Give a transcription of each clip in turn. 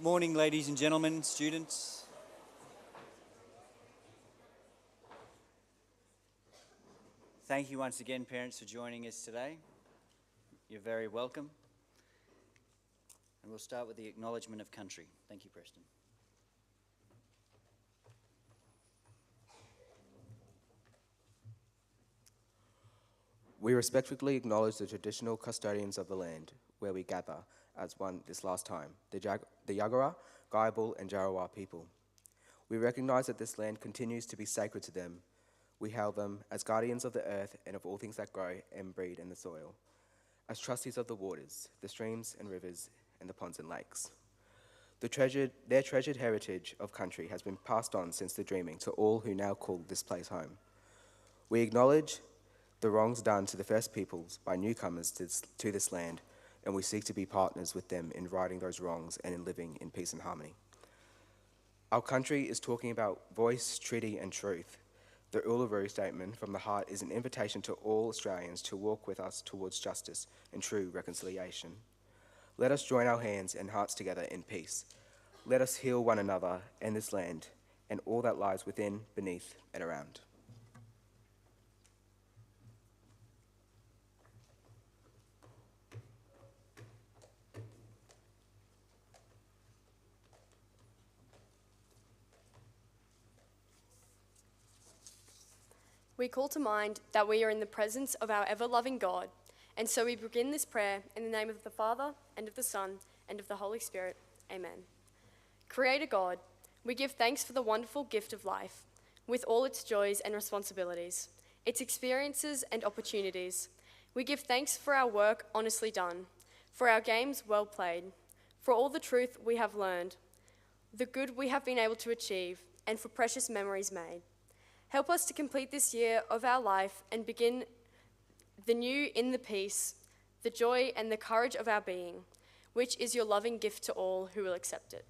Morning, ladies and gentlemen, students. Thank you once again, parents, for joining us today. You're very welcome. And we'll start with the acknowledgement of country. Thank you, Preston. We respectfully acknowledge the traditional custodians of the land where we gather as one this last time, the Yagara, Gayabul and Jarowa people. We recognise that this land continues to be sacred to them. We hail them as guardians of the earth and of all things that grow and breed in the soil, as trustees of the waters, the streams and rivers, and the ponds and lakes. Their treasured heritage of country has been passed on since the dreaming to all who now call this place home. We acknowledge the wrongs done to the first peoples by newcomers to this land, and we seek to be partners with them in righting those wrongs and in living in peace and harmony. Our country is talking about voice, treaty, and truth. The Uluru Statement from the Heart is an invitation to all Australians to walk with us towards justice and true reconciliation. Let us join our hands and hearts together in peace. Let us heal one another and this land and all that lies within, beneath, and around. We call to mind that we are in the presence of our ever-loving God, and so we begin this prayer in the name of the Father, and of the Son, and of the Holy Spirit. Amen. Creator God, we give thanks for the wonderful gift of life, with all its joys and responsibilities, its experiences and opportunities. We give thanks for our work honestly done, for our games well played, for all the truth we have learned, the good we have been able to achieve, and for precious memories made. Help us to complete this year of our life and begin the new in the peace, the joy and the courage of our being, which is your loving gift to all who will accept it.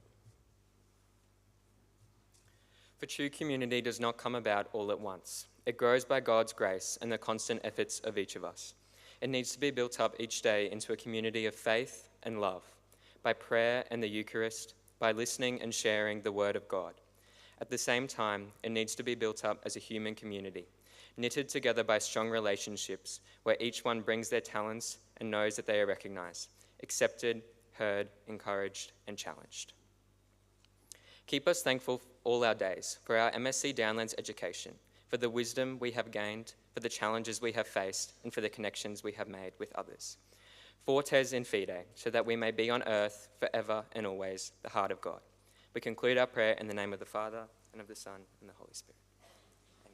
For true community does not come about all at once. It grows by God's grace and the constant efforts of each of us. It needs to be built up each day into a community of faith and love, by prayer and the Eucharist, by listening and sharing the Word of God. At the same time, it needs to be built up as a human community, knitted together by strong relationships where each one brings their talents and knows that they are recognised, accepted, heard, encouraged, and challenged. Keep us thankful all our days for our MSc Downlands education, for the wisdom we have gained, for the challenges we have faced, and for the connections we have made with others. Fortes in fide, so that we may be on earth forever and always the heart of God. We conclude our prayer in the name of the Father, and of the Son, and the Holy Spirit. Amen.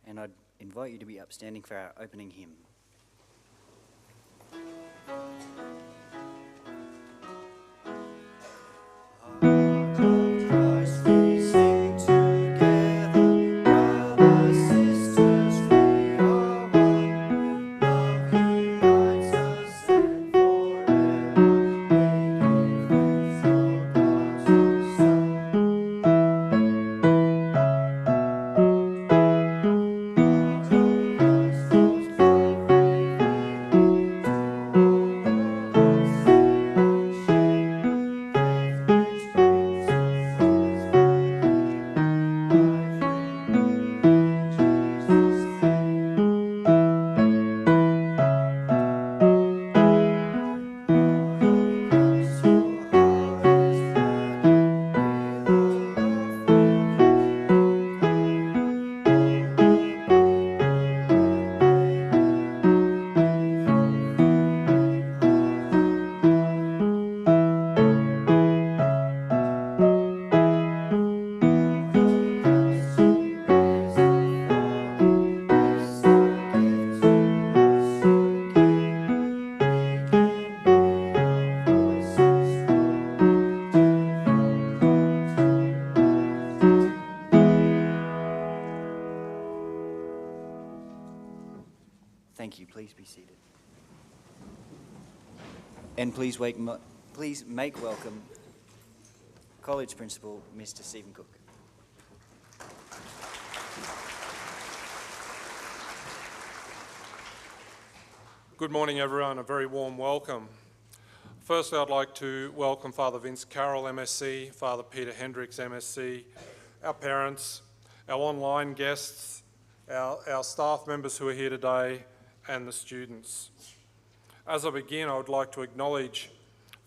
And I'd invite you to be upstanding for our opening hymn. Thank you. Please be seated. And please make welcome College Principal, Mr. Stephen Cook. Good morning, everyone. A very warm welcome. Firstly, I'd like to welcome Father Vince Carroll, MSc, Father Peter Hendricks, MSc, our parents, our online guests, our staff members who are here today, and the students. As I begin, I would like to acknowledge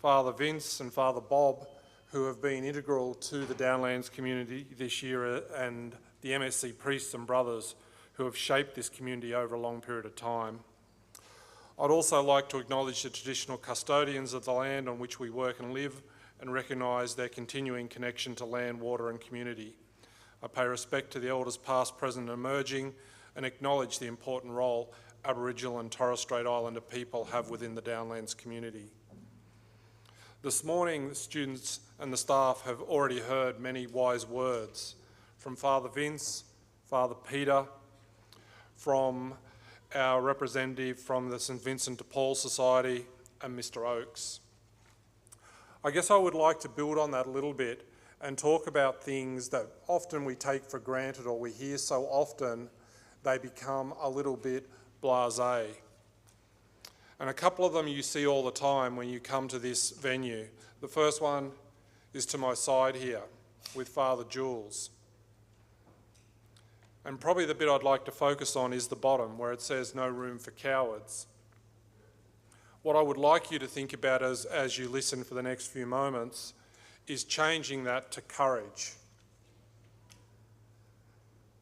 Father Vince and Father Bob, who have been integral to the Downlands community this year, and the MSc priests and brothers who have shaped this community over a long period of time. I'd also like to acknowledge the traditional custodians of the land on which we work and live and recognise their continuing connection to land, water and community. I pay respect to the elders past, present and emerging and acknowledge the important role Aboriginal and Torres Strait Islander people have within the Downlands community. This morning, the students and the staff have already heard many wise words from Father Vince, Father Peter, from our representative from the St Vincent de Paul Society, and Mr Oakes. I guess I would like to build on that a little bit and talk about things that often we take for granted or we hear so often they become a little bit blasé. And a couple of them you see all the time when you come to this venue. The first one is to my side here with Father Jules. And probably the bit I'd like to focus on is the bottom, where it says no room for cowards. What I would like you to think about as you listen for the next few moments is changing that to courage.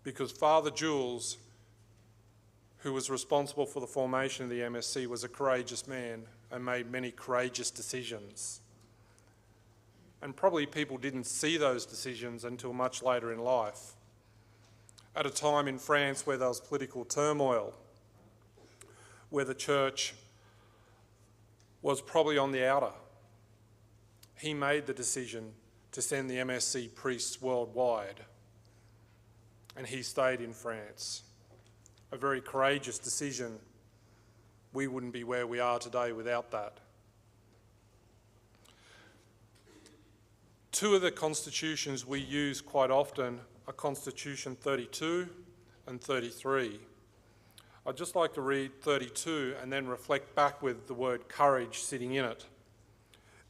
Because Father Jules, who was responsible for the formation of the MSc, was a courageous man and made many courageous decisions. And probably people didn't see those decisions until much later in life. At a time in France where there was political turmoil, where the church was probably on the outer, he made the decision to send the MSc priests worldwide, and he stayed in France. A very courageous decision. We wouldn't be where we are today without that. Two of the constitutions we use quite often are Constitution 32 and 33. I'd just like to read 32 and then reflect back with the word courage sitting in it.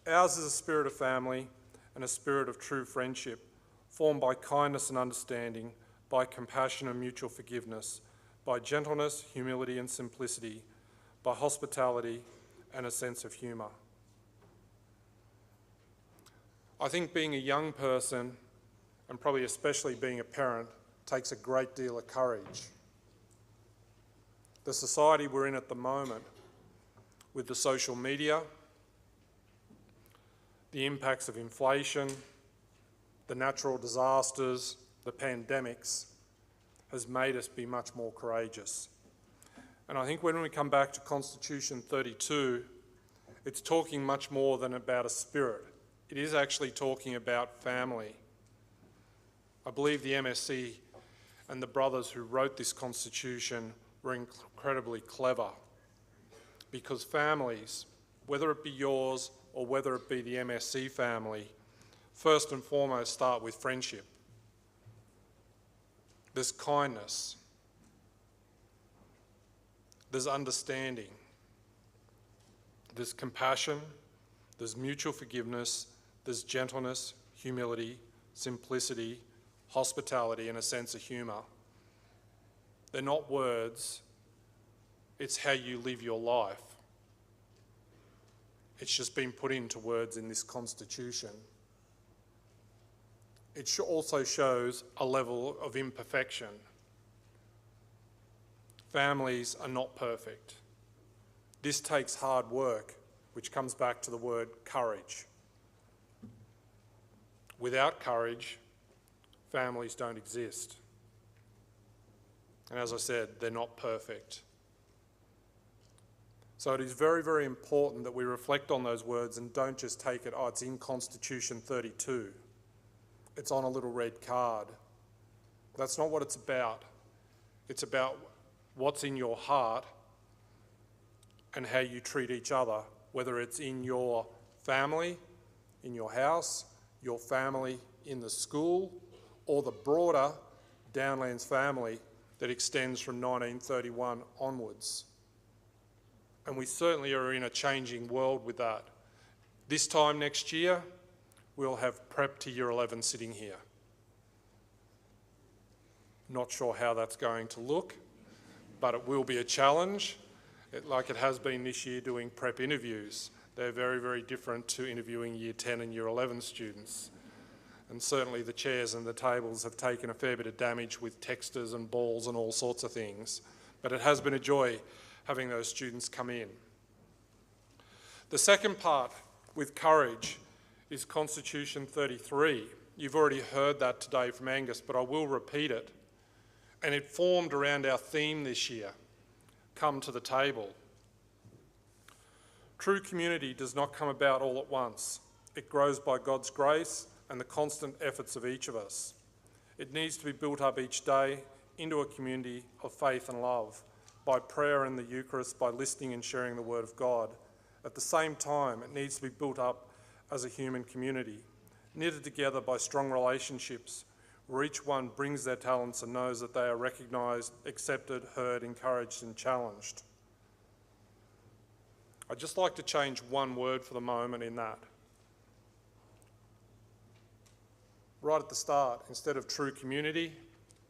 Ours is a spirit of family and a spirit of true friendship, formed by kindness and understanding, by compassion and mutual forgiveness, by gentleness, humility and simplicity, by hospitality and a sense of humour. I think being a young person, and probably especially being a parent, takes a great deal of courage. The society we're in at the moment, with the social media, the impacts of inflation, the natural disasters, the pandemics, has made us be much more courageous. And I think when we come back to Constitution 32, it's talking much more than about a spirit. It is actually talking about family. I believe the MSc and the brothers who wrote this constitution were incredibly clever, because families, whether it be yours or whether it be the MSc family, first and foremost start with friendship. There's kindness, there's understanding, there's compassion, there's mutual forgiveness, there's gentleness, humility, simplicity, hospitality and a sense of humour. They're not words, it's how you live your life. It's just been put into words in this constitution. It also shows a level of imperfection. Families are not perfect. This takes hard work, which comes back to the word courage. Without courage, families don't exist. And as I said, they're not perfect. So it is very, very important that we reflect on those words and don't just take it, oh, it's in Constitution 32. It's on a little red card. That's not what it's about. It's about what's in your heart and how you treat each other, whether it's in your family, in your house, your family in the school, or the broader Downlands family that extends from 1931 onwards. and we certainly are in a changing world with that. This time next year, we'll have prep to year 11 sitting here. Not sure how that's going to look, but it will be a challenge, like it has been this year doing prep interviews. They're very, very different to interviewing year 10 and year 11 students. And certainly the chairs and the tables have taken a fair bit of damage with texters and balls and all sorts of things. But it has been a joy having those students come in. The second part with courage is Constitution 33. You've already heard that today from Angus, but I will repeat it. And it formed around our theme this year, come to the table. True community does not come about all at once. It grows by God's grace and the constant efforts of each of us. It needs to be built up each day into a community of faith and love, by prayer and the Eucharist, by listening and sharing the Word of God. At the same time, it needs to be built up as a human community, knitted together by strong relationships, where each one brings their talents and knows that they are recognised, accepted, heard, encouraged and challenged. I'd just like to change one word for the moment in that. Right at the start, instead of true community,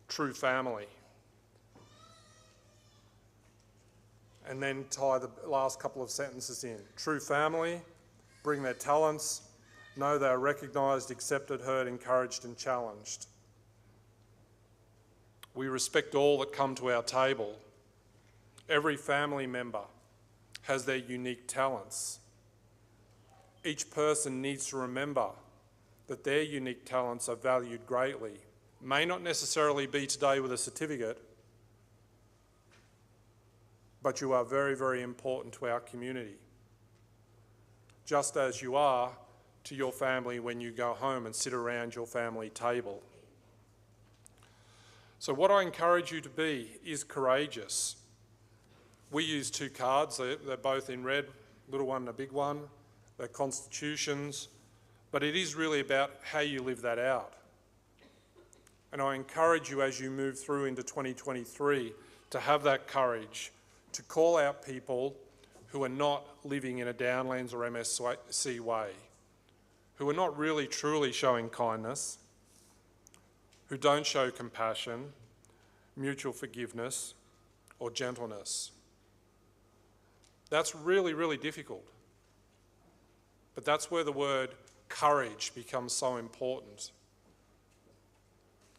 true family. And then tie the last couple of sentences in. True family, bring their talents, know they are recognised, accepted, heard, encouraged and challenged. We respect all that come to our table. Every family member has their unique talents. Each person needs to remember that their unique talents are valued greatly. May not necessarily be today with a certificate, but you are very, very important to our community. Just as you are to your family when you go home and sit around your family table. So what I encourage you to be is courageous. We use two cards, they're both in red, little one and a big one. They're constitutions, but it is really about how you live that out. And I encourage you as you move through into 2023 to have that courage to call out people who are not living in a Downlands or MSC way, who are not really truly showing kindness, who don't show compassion, mutual forgiveness, or gentleness. That's really, really difficult. But that's where the word courage becomes so important.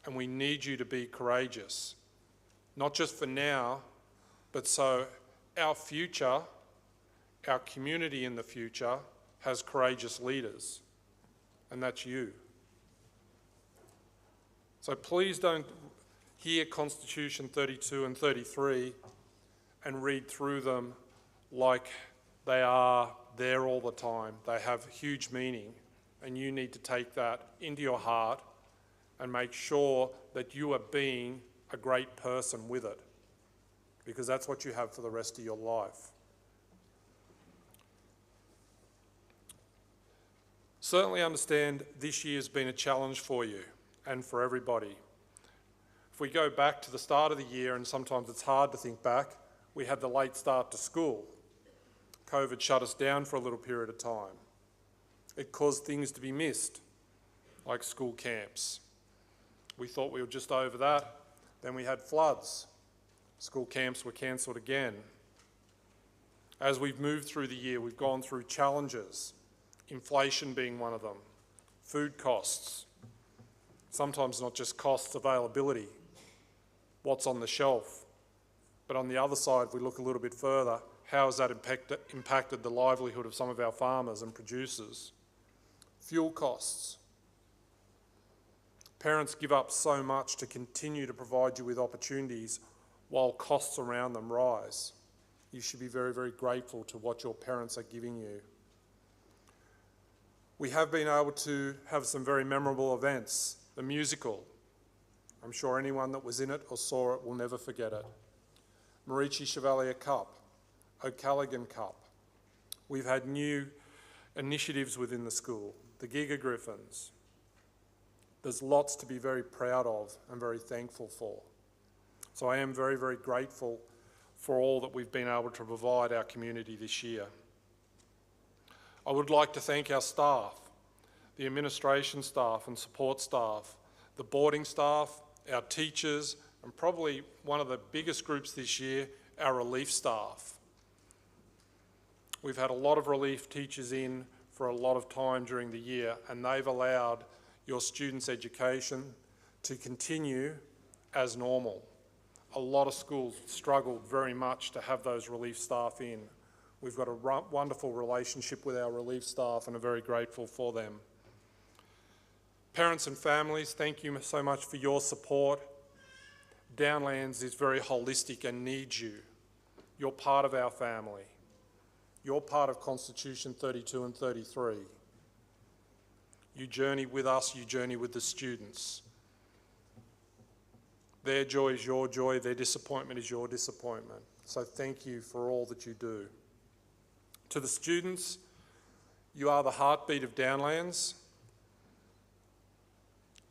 And we need you to be courageous, not just for now, but so our future, our community in the future, has courageous leaders, and that's you. So please don't hear Constitution 32 and 33 and read through them like they are there all the time. They have huge meaning, and you need to take that into your heart and make sure that you are being a great person with it, because that's what you have for the rest of your life. Certainly understand this year's been a challenge for you and for everybody. If we go back to the start of the year, and sometimes it's hard to think back, we had the late start to school. COVID shut us down for a little period of time. It caused things to be missed, like school camps. We thought we were just over that. Then we had floods. School camps were cancelled again. As we've moved through the year, we've gone through challenges, inflation being one of them, food costs, sometimes not just costs, availability, what's on the shelf. But on the other side, if we look a little bit further, how has that impacted the livelihood of some of our farmers and producers? Fuel costs. Parents give up so much to continue to provide you with opportunities while costs around them rise. You should be very, very grateful to what your parents are giving you. We have been able to have some very memorable events. The musical, I'm sure anyone that was in it or saw it will never forget it. Marici Chevalier Cup, O'Callaghan Cup. We've had new initiatives within the school, the Giga Griffins. There's lots to be very proud of and very thankful for. So I am very, very grateful for all that we've been able to provide our community this year. I would like to thank our staff, the administration staff and support staff, the boarding staff, our teachers, and probably one of the biggest groups this year, our relief staff. We've had a lot of relief teachers in for a lot of time during the year, and they've allowed your students' education to continue as normal. A lot of schools struggled very much to have those relief staff in. We've got a wonderful relationship with our relief staff and are very grateful for them. Parents and families, thank you so much for your support. Downlands is very holistic and needs you. You're part of our family. You're part of Constitution 32 and 33. You journey with us, you journey with the students. Their joy is your joy, their disappointment is your disappointment. So thank you for all that you do. To the students, you are the heartbeat of Downlands.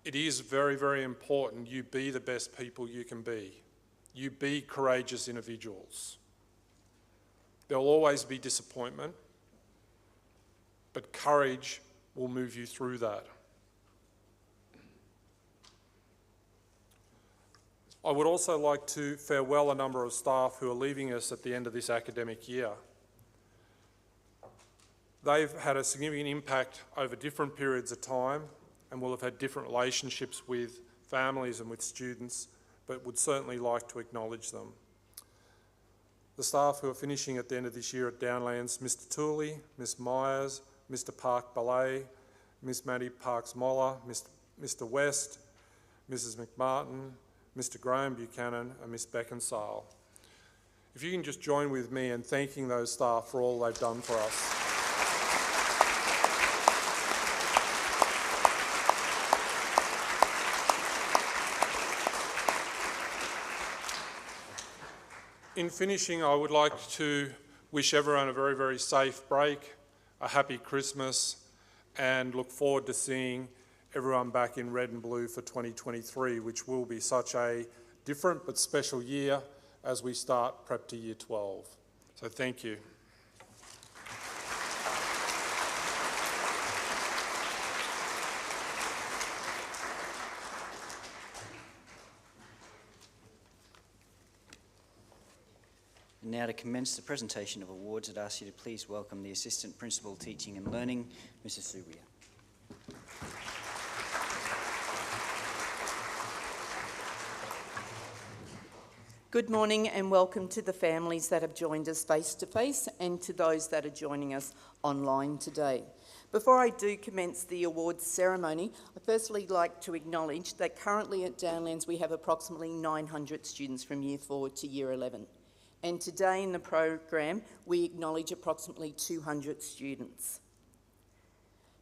It is very, very important you be the best people you can be. You be courageous individuals. There will always be disappointment, but courage will move you through that. I would also like to farewell a number of staff who are leaving us at the end of this academic year. They've had a significant impact over different periods of time and will have had different relationships with families and with students, but would certainly like to acknowledge them. The staff who are finishing at the end of this year at Downlands, Mr Tooley, Ms Myers, Mr Park Ballet, Ms Maddie Parks-Moller, Mr West, Mrs McMartin, Mr Graham Buchanan and Ms Beckinsale. If you can just join with me in thanking those staff for all they've done for us. In finishing, I would like to wish everyone a very, very safe break, a happy Christmas, and look forward to seeing everyone back in red and blue for 2023, which will be such a different but special year as we start prep to year 12. So thank you. And now to commence the presentation of awards, I'd ask you to please welcome the Assistant Principal Teaching and Learning, Mrs Subria. Good morning and welcome to the families that have joined us face-to-face and to those that are joining us online today. Before I do commence the awards ceremony, I'd firstly like to acknowledge that currently at Downlands we have approximately 900 students from Year 4 to Year 11. And today in the program we acknowledge approximately 200 students.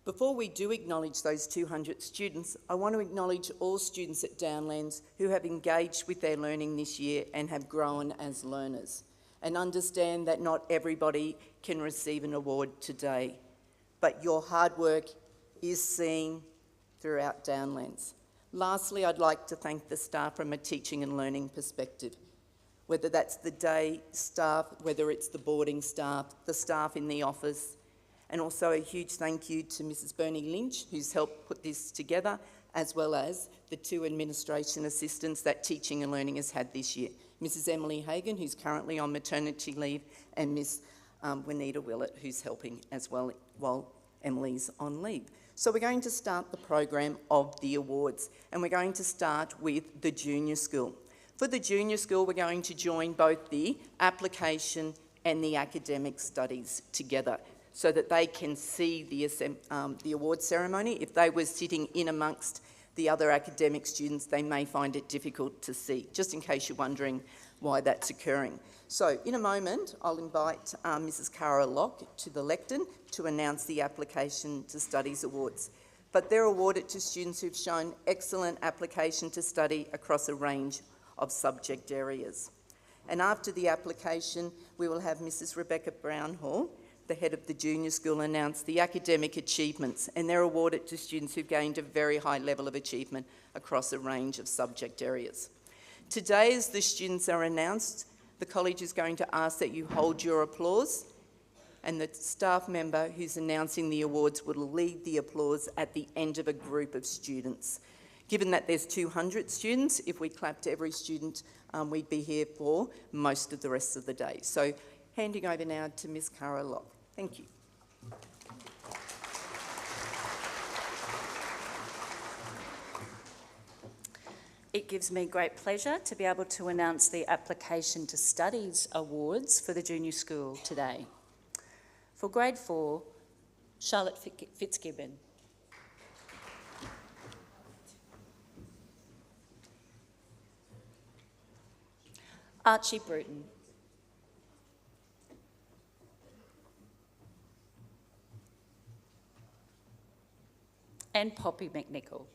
Before we do acknowledge those 200 students, I want to acknowledge all students at Downlands who have engaged with their learning this year and have grown as learners, and understand that not everybody can receive an award today, but your hard work is seen throughout Downlands. Lastly, I'd like to thank the staff from a teaching and learning perspective, whether that's the day staff, whether it's the boarding staff, the staff in the office, and also a huge thank you to Mrs Bernie Lynch, who's helped put this together, as well as the 2 administration assistants that Teaching and Learning has had this year. Mrs Emily Hagan, who's currently on maternity leave, and Miss Juanita Willett, who's helping as well while Emily's on leave. So we're going to start the program of the awards, and we're going to start with the junior school. For the junior school, we're going to join both the application and the academic studies together, so that they can see the award ceremony. If they were sitting in amongst the other academic students, they may find it difficult to see, just in case you're wondering why that's occurring. So in a moment, I'll invite Mrs Cara Locke to the lectern to announce the Application to Studies Awards. But they're awarded to students who've shown excellent application to study across a range of subject areas. And after the application, we will have Mrs Rebecca Brownhall, the head of the junior school, announce the academic achievements, and they're awarded to students who've gained a very high level of achievement across a range of subject areas. Today, as the students are announced, The college is going to ask that you hold your applause, and the staff member who's announcing the awards will lead the applause at the end of a group of students. Given that there's 200 students, if we clapped every student, we'd be here for most of the rest of the day. So handing over now to Ms. Cara Locke. Thank you. It gives me great pleasure to be able to announce the Application to Studies Awards for the junior school today. For Grade 4, Charlotte Fitzgibbon. Archie Bruton. And Poppy McNichol.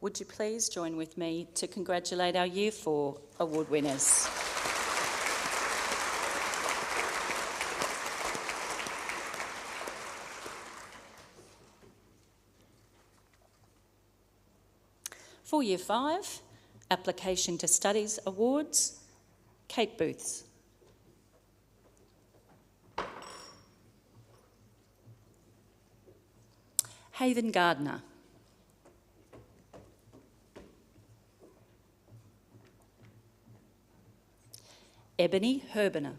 Would you please join with me to congratulate our Year 4 award winners? For Year 5, Application to Studies Awards, Kate Booths. Haven Gardner. Ebony Herbener.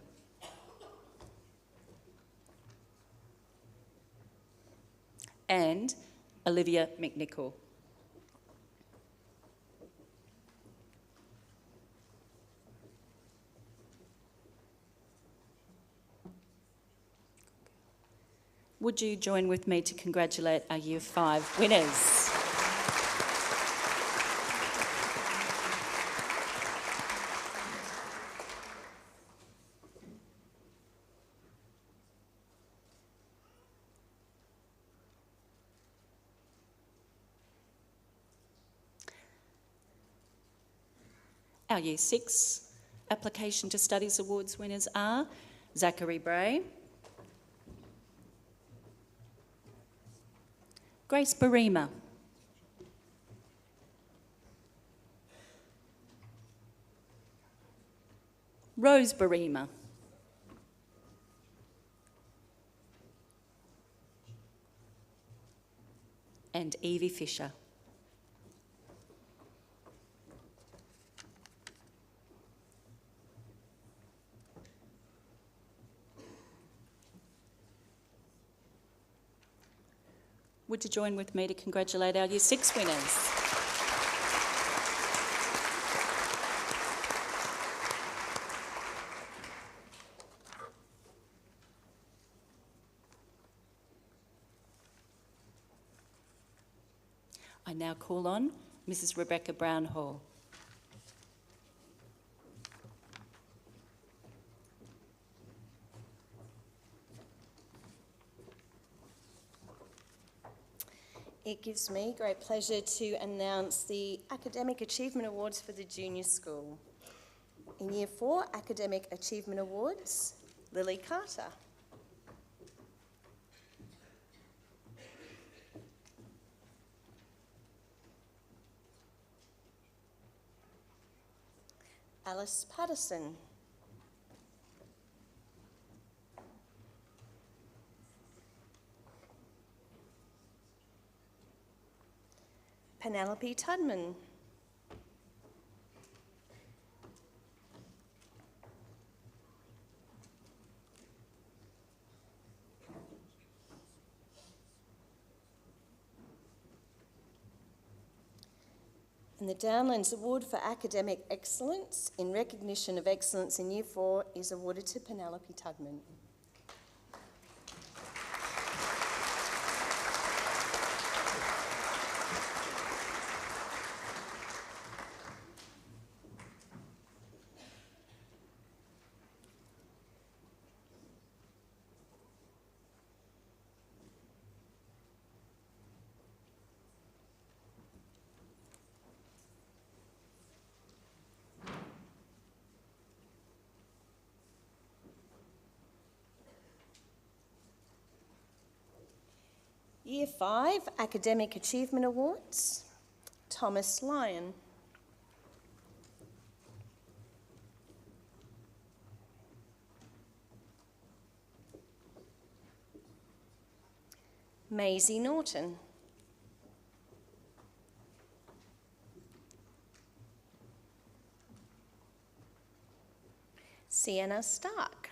And Olivia McNichol. Would you join with me to congratulate our Year 5 winners? Our Year 6 Application to Studies Awards winners are Zachary Bray, Grace Barima, Rose Barima, and Evie Fisher. Would you join with me to congratulate our Year 6 winners? I now call on Mrs. Rebecca Brown Hall. It gives me great pleasure to announce the Academic Achievement Awards for the Junior School. In Year 4, Academic Achievement Awards, Lily Carter. Alice Patterson. Penelope Tudman. And the Downlands Award for Academic Excellence in recognition of excellence in Year 4 is awarded to Penelope Tudman. Year 5 Academic Achievement Awards, Thomas Lyon. Maisie Norton. Sienna Stark.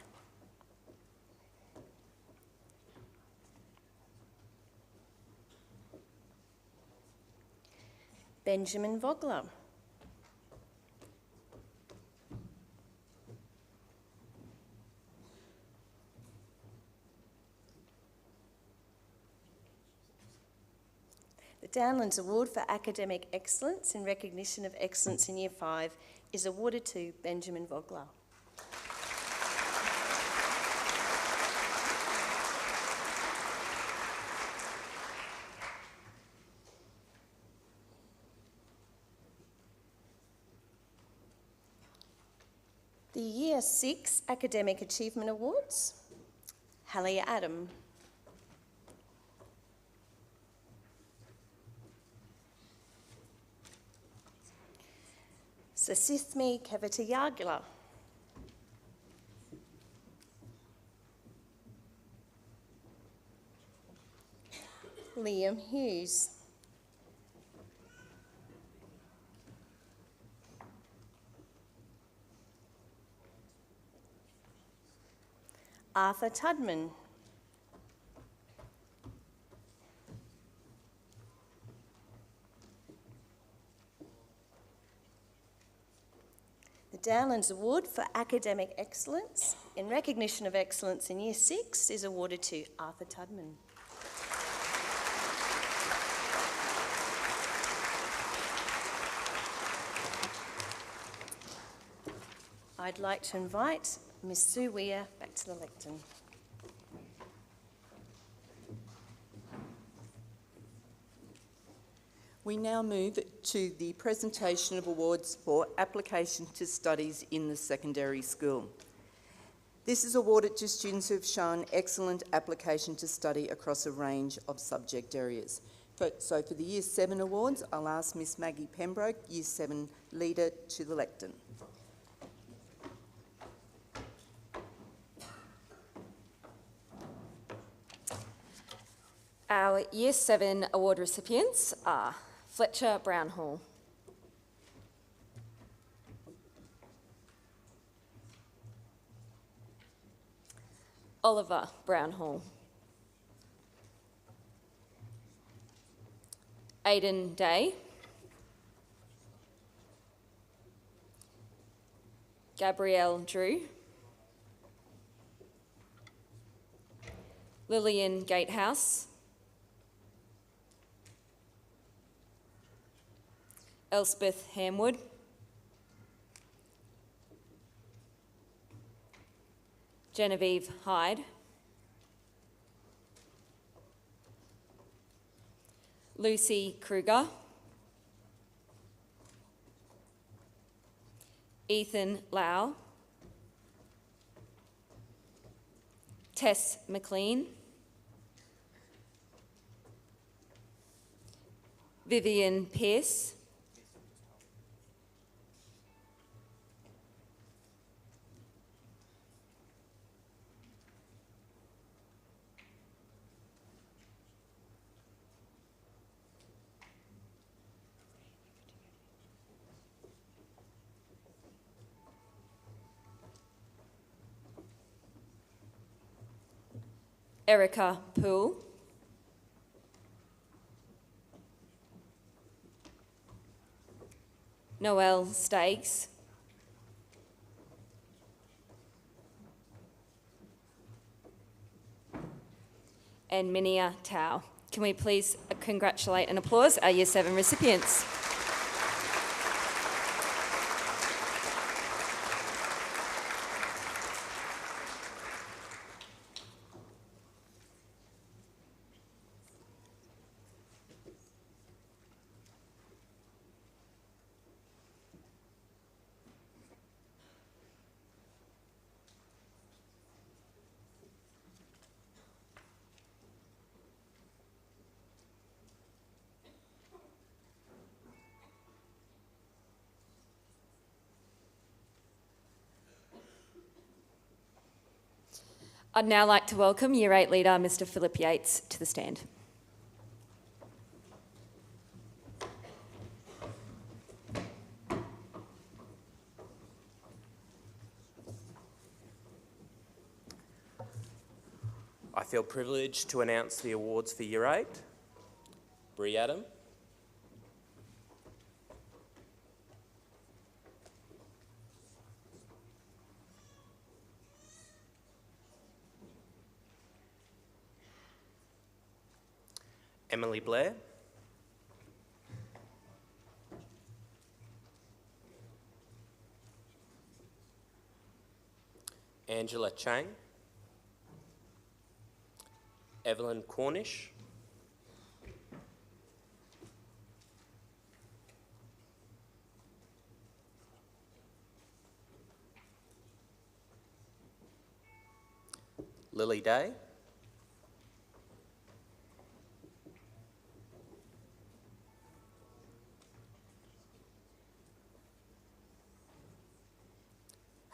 Benjamin Vogler. The Downlands Award for Academic Excellence in recognition of excellence in Year 5 is awarded to Benjamin Vogler. The Year 6 Academic Achievement Awards, Hallie Adam. Sasithmi Kavitayagula. Liam Hughes. Arthur Tudman. The Downlands Award for Academic Excellence in recognition of excellence in Year 6 is awarded to Arthur Tudman. I'd like to invite Miss Sue Weir back to the lectern. We now move to the presentation of awards for application to studies in the secondary school. This is awarded to students who have shown excellent application to study across a range of subject areas. So for the Year 7 awards, I'll ask Miss Maggie Pembroke, Year 7 leader, to the lectern. Our Year 7 award recipients are Fletcher Brownhall, Oliver Brownhall, Aidan Day, Gabrielle Drew, Lillian Gatehouse, Elspeth Hamwood, Genevieve Hyde, Lucy Kruger, Ethan Lau, Tess McLean, Vivian Pearce, Erica Poole, Noelle Stakes, and Minia Tao. Can we please congratulate and applause our Year 7 recipients? I'd now like to welcome Year 8 leader Mr Philip Yates to the stand. I feel privileged to announce the awards for Year 8. Bree Adam. Emily Blair. Angela Chang. Evelyn Cornish. Lily Day.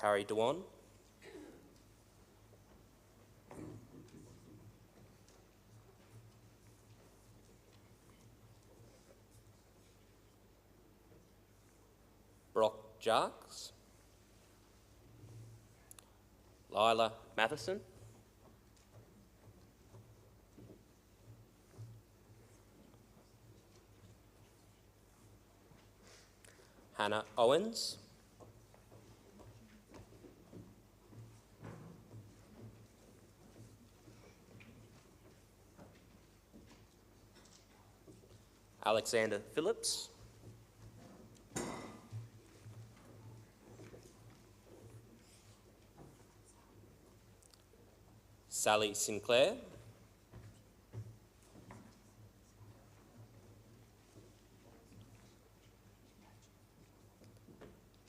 Harry Dewan. Brock Jarks. Lila Matheson. Hannah Owens. Alexander Phillips. Sally Sinclair.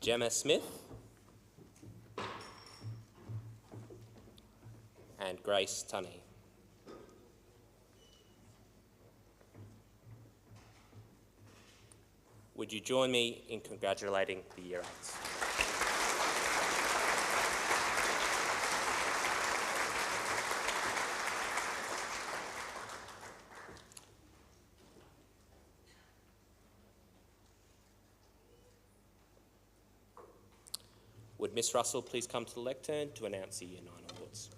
Gemma Smith. And Grace Tunney. Would you join me in congratulating the Year 8s? Would Miss Russell please come to the lectern to announce the Year 9 awards?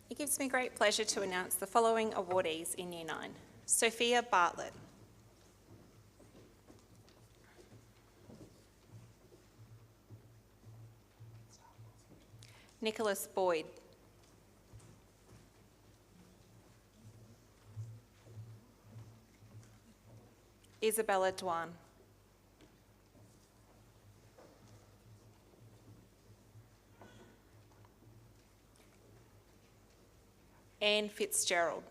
It gives me great pleasure to announce the following awardees in Year 9. Sophia Bartlett. Nicholas Boyd. Isabella Dwan. Anne Fitzgerald.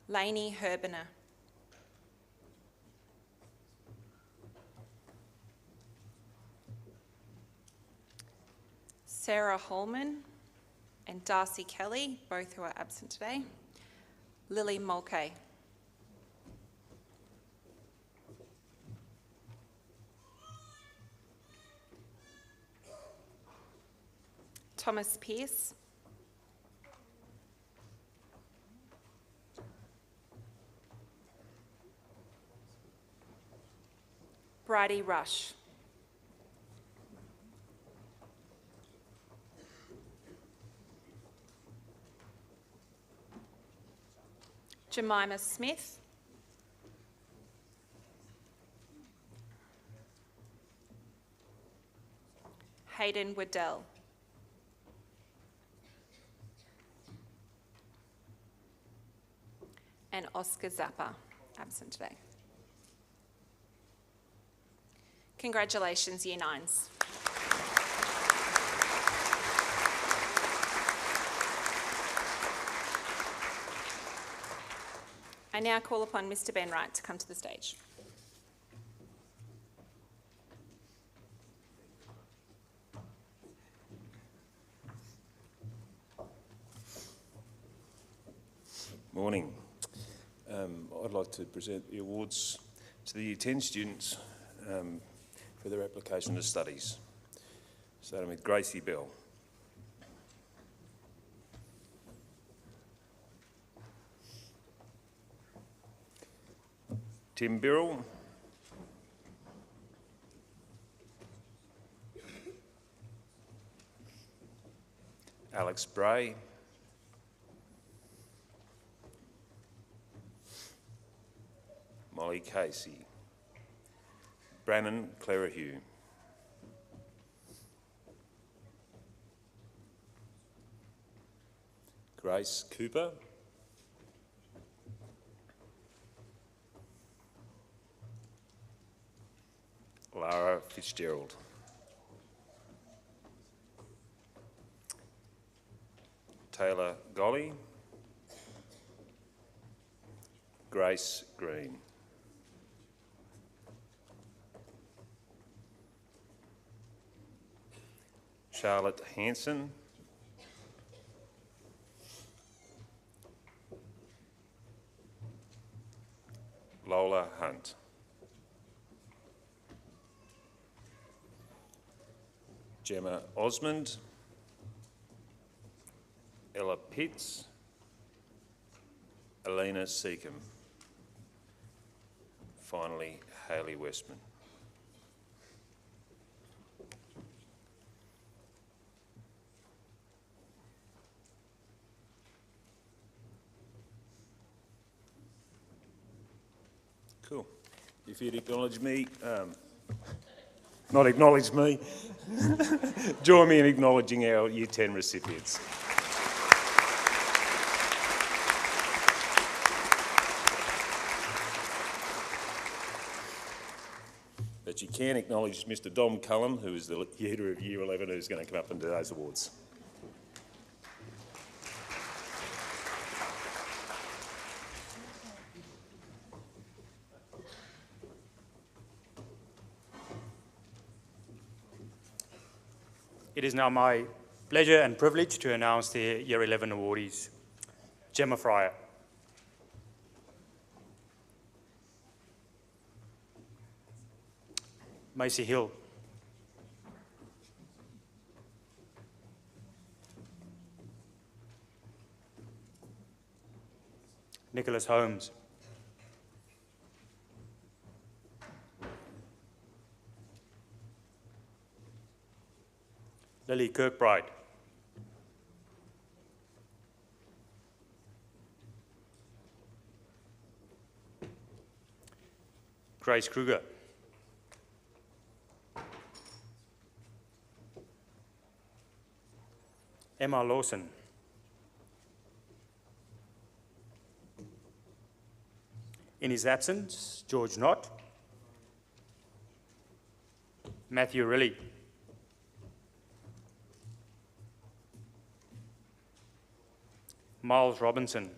Lainey Herbener. Sarah Holman and Darcy Kelly, both who are absent today. Lily Mulcahy. Thomas Pearce. Bridie Rush. Jemima Smith. Hayden Waddell. And Oscar Zappa, absent today. Congratulations, Year 9s. I now call upon Mr. Ben Wright to come to the stage. Morning. I'd like to present the awards to the Year 10 students for their application to studies. Starting with Gracie Bell. Tim Birrell. Alex Bray. Molly Casey. Brannon Clerihew. Grace Cooper. Lara Fitzgerald. Taylor Golly. Grace Green. Charlotte Hanson. Lola Hunt. Gemma Osmond. Ella Pitts. Elena Seacombe. Finally, Hayley Westman. Cool. If you'd acknowledge me, not acknowledge me, join me in acknowledging our Year 10 recipients. But you can acknowledge Mr. Dom Cullen, who is the leader of Year 11, who's going to come up and do those awards. It is now my pleasure and privilege to announce the Year 11 awardees. Gemma Fryer. Macy Hill. Nicholas Holmes. Lily Kirkbride. Grace Kruger. Emma Lawson. In his absence, George Knott. Matthew Riley. Miles Robinson.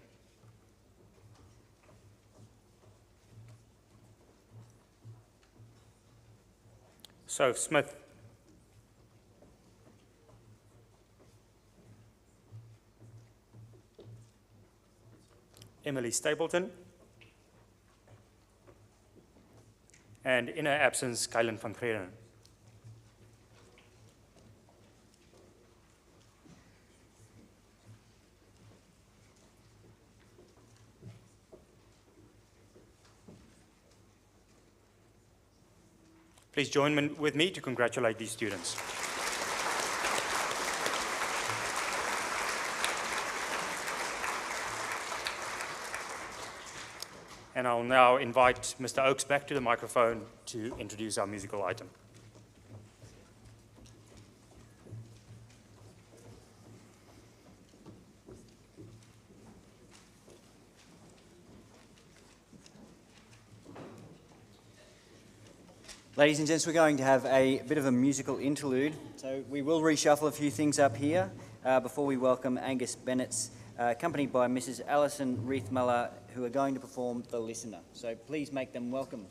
Soph Smith. Emily Stapleton. And in her absence, Kylan van Geeren. Please join with me to congratulate these students. And I'll now invite Mr. Oakes back to the microphone to introduce our musical item. Ladies and gents, we're going to have a bit of a musical interlude. So we will reshuffle a few things up here before we welcome Angus Bennett's, accompanied by Mrs. Alison Reithmuller, who are going to perform The Listener. So please make them welcome.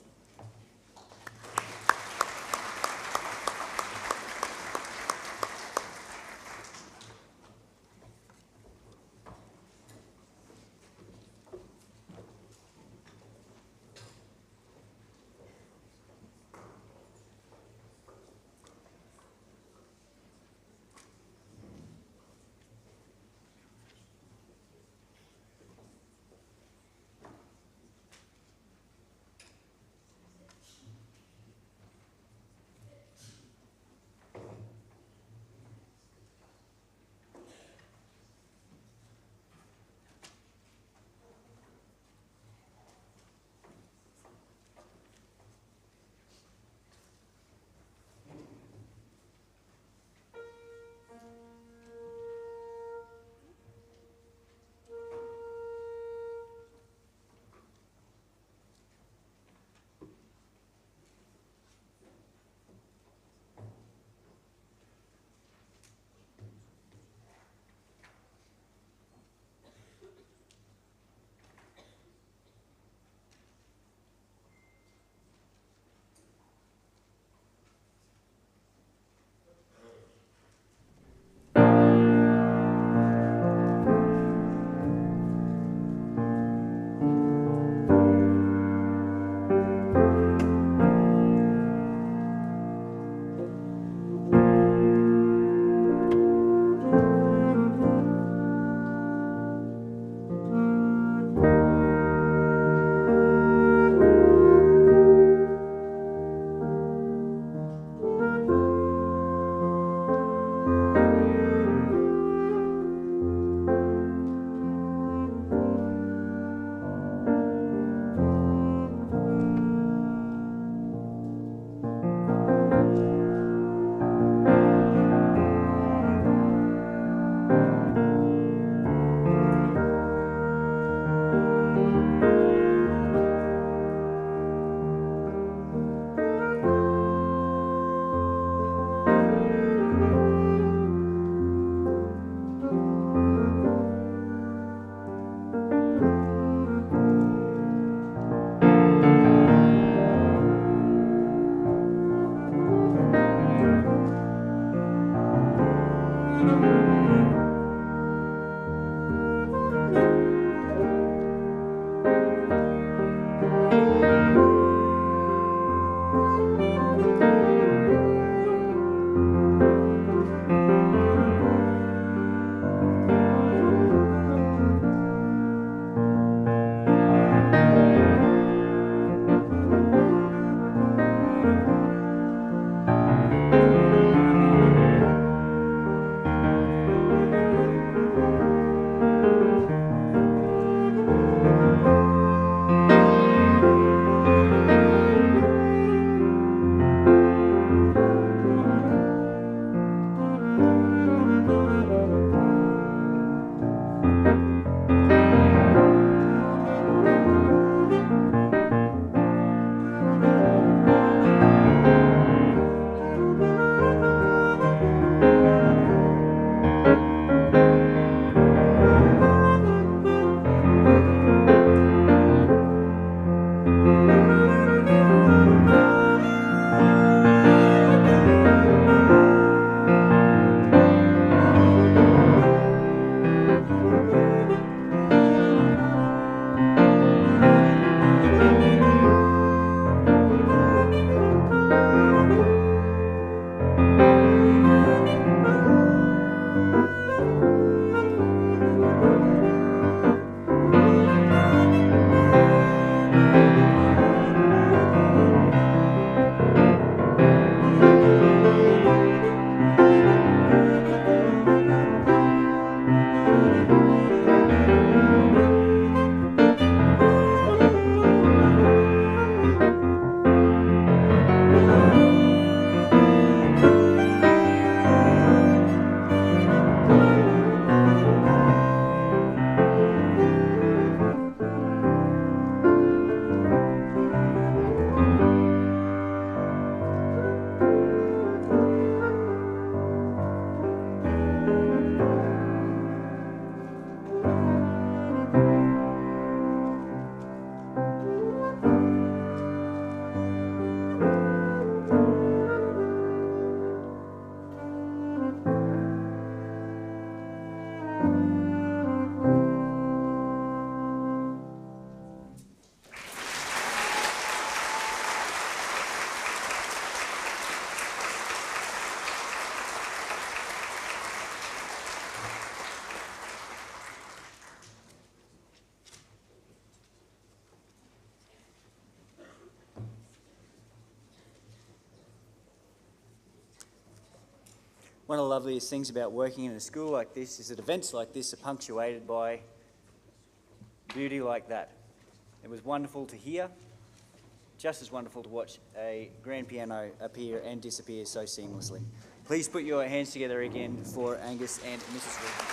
One of the loveliest things about working in a school like this is that events like this are punctuated by beauty like that. It was wonderful to hear, just as wonderful to watch a grand piano appear and disappear so seamlessly. Please put your hands together again for Angus and Mrs. Reed.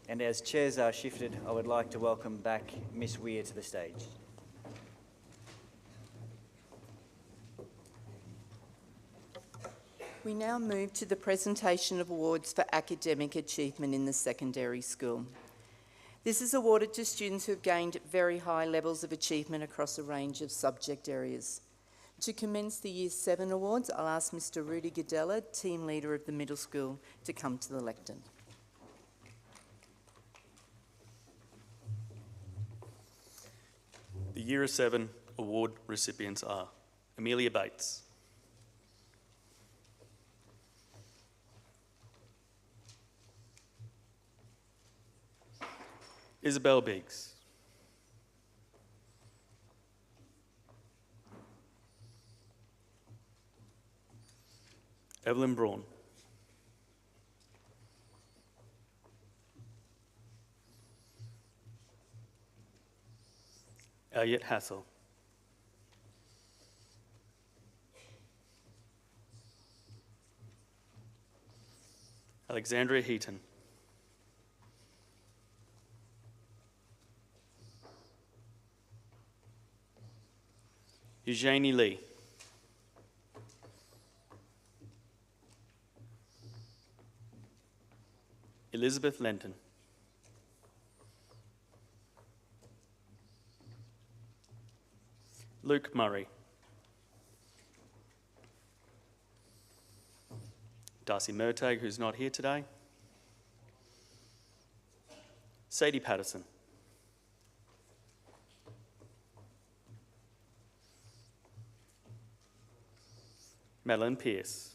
And as chairs are shifted, I would like to welcome back Miss Weir to the stage. We now move to the presentation of awards for academic achievement in the secondary school. This is awarded to students who have gained very high levels of achievement across a range of subject areas. To commence the Year 7 awards, I'll ask Mr. Rudy Gadella, team leader of the middle school, to come to the lectern. The Year 7 award recipients are Amelia Bates, Isabel Biggs, Evelyn Braun, Elliot Hassel, Alexandria Heaton, Eugenie Lee, Elizabeth Lenton, Luke Murray, Darcy Murtagh, who's not here today, Sadie Patterson, Madeline Pearce,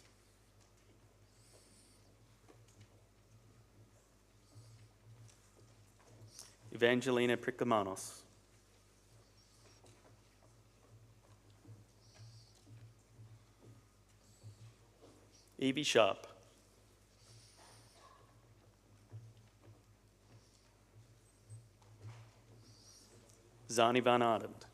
Evangelina Priklamanos, Evie Sharp, Zani Van Ardent,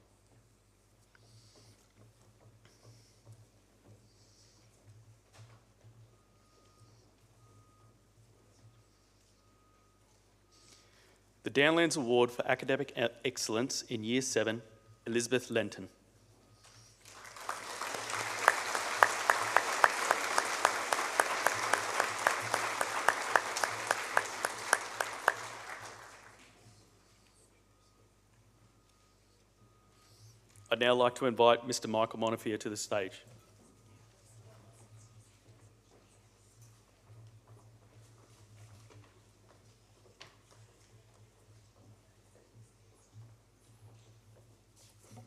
the Downlands Award for Academic Excellence in Year 7, Elizabeth Lenton. I'd now like to invite Mr. Michael Montefiore to the stage.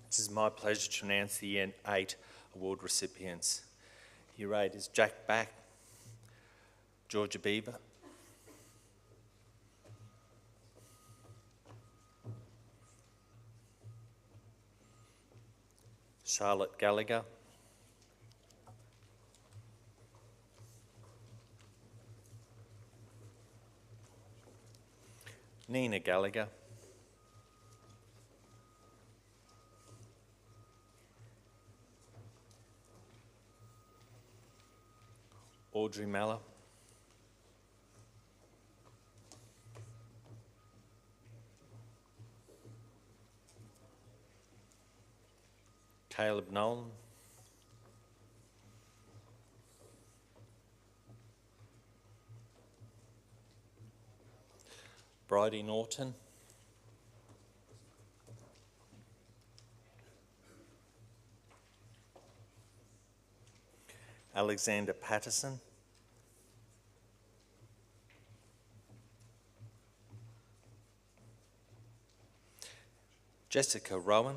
It is my pleasure to announce the Year 8 award recipients. Year 8 is Jack Back, Georgia Bieber, Charlotte Gallagher, Nina Gallagher, Audrey Mallor, Caleb Nolan, Bridie Norton, Alexander Patterson, Jessica Rowan,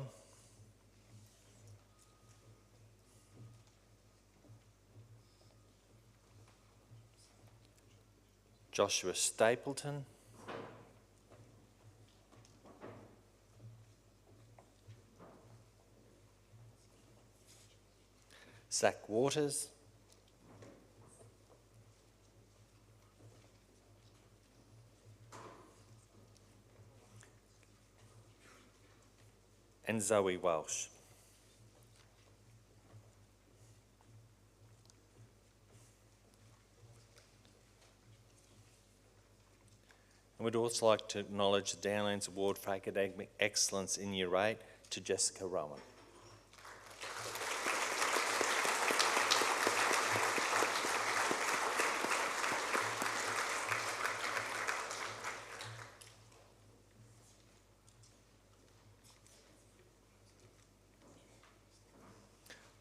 Joshua Stapleton, Zach Waters, and Zoe Welsh. And we'd also like to acknowledge the Downlands Award for Academic Excellence in Year 8 to Jessica Rowan.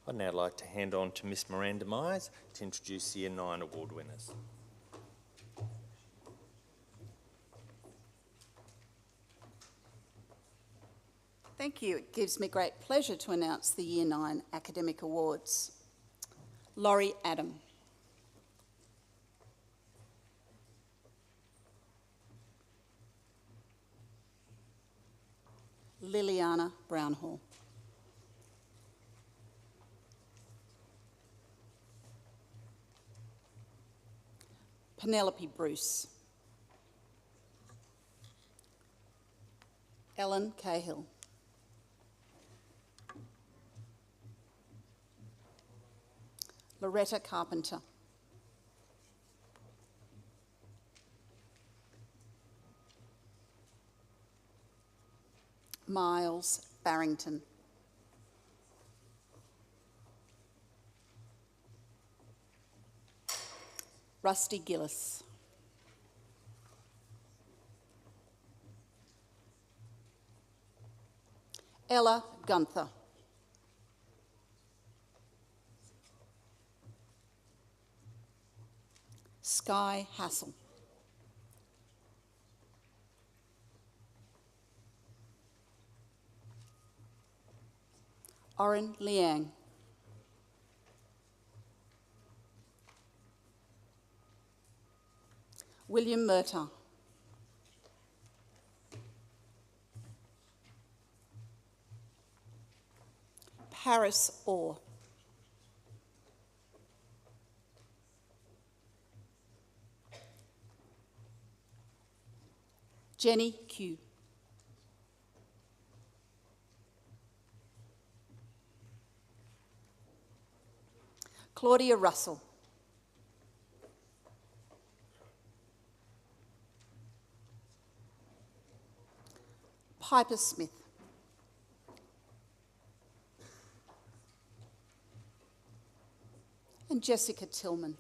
I'd now like to hand on to Miss Miranda Myers to introduce the Year 9 award winners. Thank you. It gives me great pleasure to announce the Year 9 Academic Awards. Laurie Adam. Liliana Brownhall. Penelope Bruce. Ellen Cahill. Loretta Carpenter. Miles Barrington. Rusty Gillis. Ella Gunther. Sky Hassel. Oren Liang. William Murtagh. Paris Orr. Jenny Q. Claudia Russell. Piper Smith. And Jessica Tillman.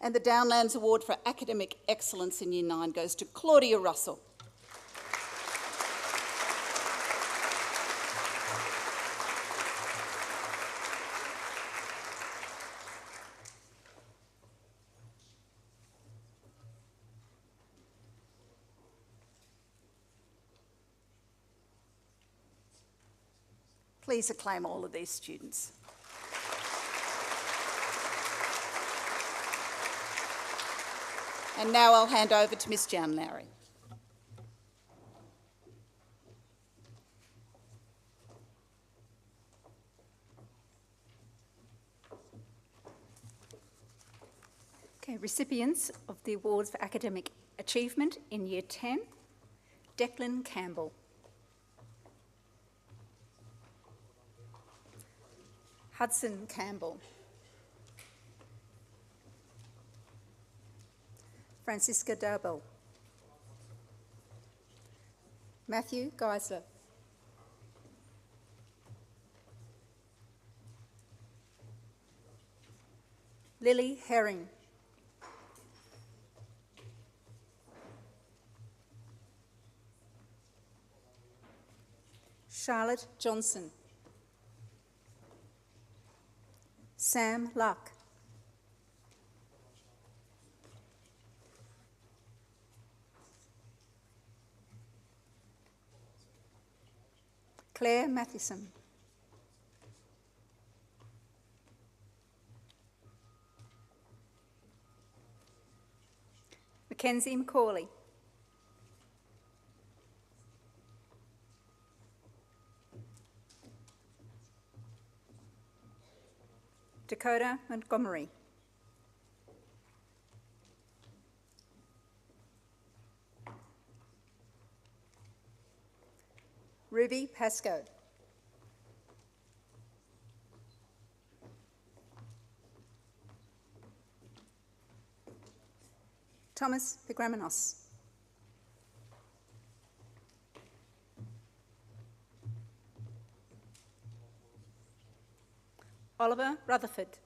And the Downlands Award for Academic Excellence in Year 9 goes to Claudia Russell. Please acclaim all of these students. And now I'll hand over to Miss Jan Lowry. Okay, recipients of the Awards for Academic Achievement in Year 10, Declan Campbell. Hudson Campbell. Francisca Darbell. Matthew Geisler. Lily Herring. Charlotte Johnson. Sam Luck. Claire Mathieson. Mackenzie Macaulay. Dakota Montgomery. Ruby Pascoe. Thomas Pegramenos. Oliver Rutherford.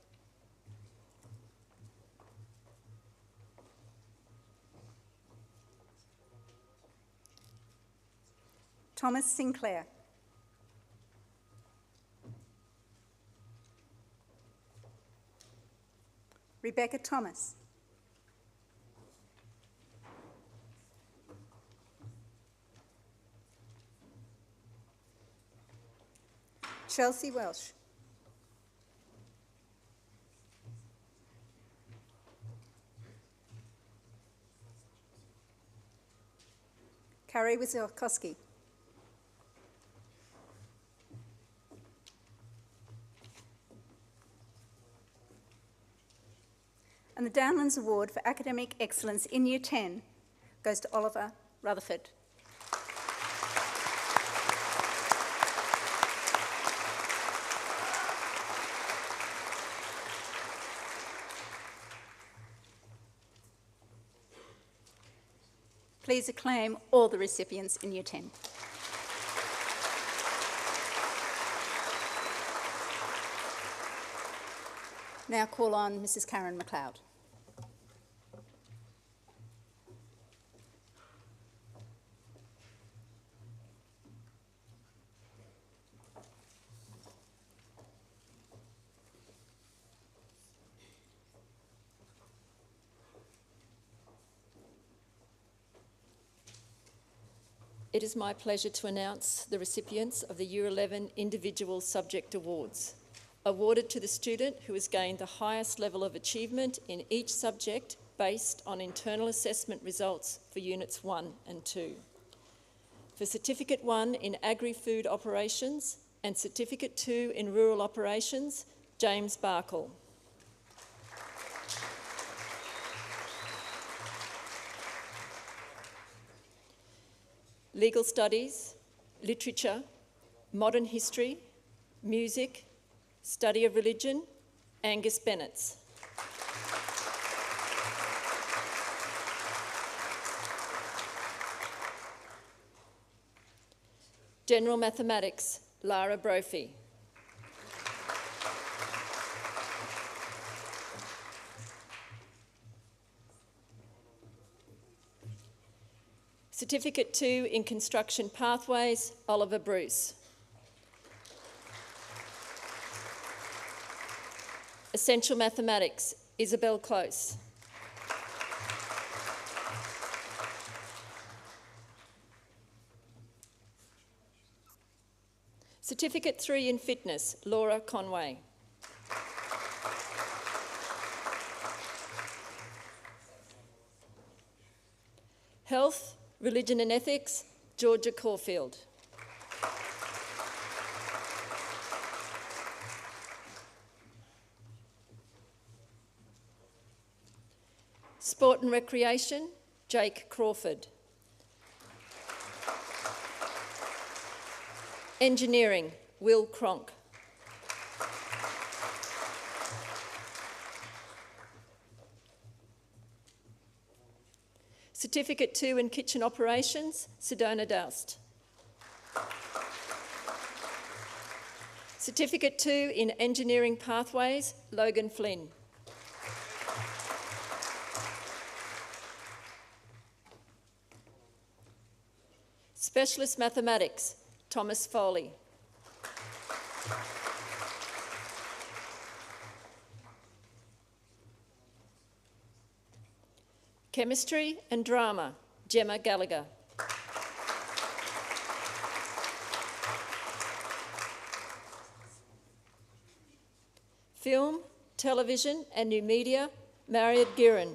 Thomas Sinclair. Rebecca Thomas. Chelsea Welsh. Carrie Wazowski. And the Downlands Award for Academic Excellence in Year 10 goes to Oliver Rutherford. Please acclaim all the recipients in Year 10. Now call on Mrs. Karen McLeod. It is my pleasure to announce the recipients of the Year 11 Individual Subject Awards, awarded to the student who has gained the highest level of achievement in each subject based on internal assessment results for Units 1 and 2. For Certificate 1 in Agri-Food Operations and Certificate 2 in Rural Operations, James Barkle. Legal Studies, Literature, Modern History, Music, Study of Religion, Angus Bennetts. General Mathematics, Lara Brophy. Certificate 2 in Construction Pathways, Oliver Bruce. Essential Mathematics, Isabel Close. Certificate 3 in Fitness, Laura Conway. Health, Religion and Ethics, Georgia Caulfield. Sport and Recreation, Jake Crawford. Engineering, Will Cronk. Certificate 2 in Kitchen Operations, Sedona Doust. Certificate 2 in Engineering Pathways, Logan Flynn. Specialist Mathematics, Thomas Foley. Chemistry and Drama, Gemma Gallagher. Film, Television and New Media, Marriott Giron.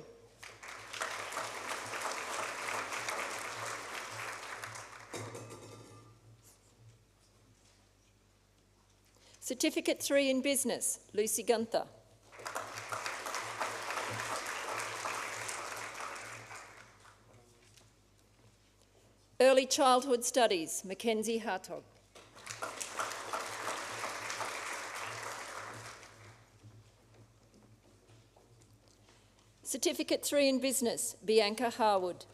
Certificate 3 in Business, Lucy Gunther. Early Childhood Studies, Mackenzie Hartog. Certificate 3 in Business, Bianca Harwood.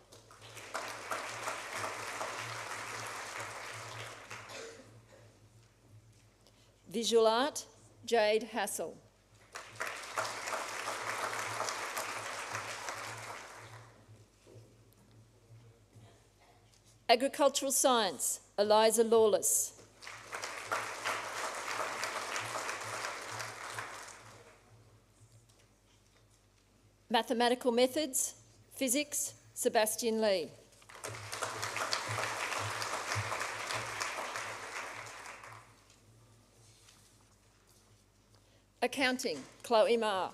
Visual Art, Jade Hassel. Agricultural Science, Eliza Lawless. Mathematical Methods, Physics, Sebastian Lee. Accounting, Chloe Ma.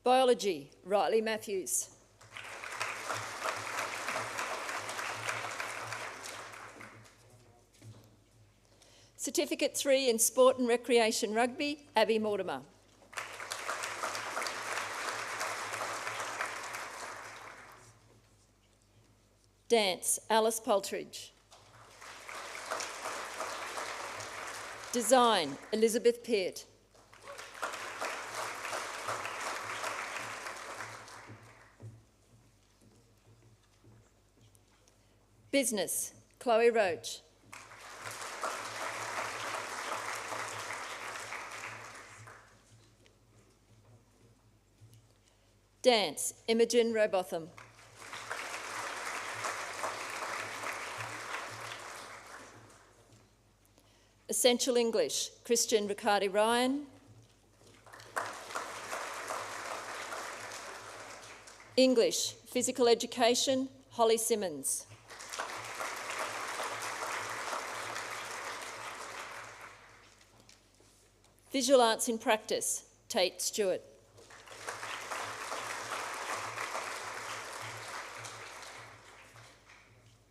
Biology, Riley Matthews. Certificate 3 in Sport and Recreation Rugby, Abby Mortimer. Dance, Alice Poltridge. Design, Elizabeth Peart. Business, Chloe Roach. Dance, Imogen Robotham. Essential English, Christian Riccardi Ryan. English, Physical Education, Holly Simmons. Visual Arts in Practice, Tate Stewart.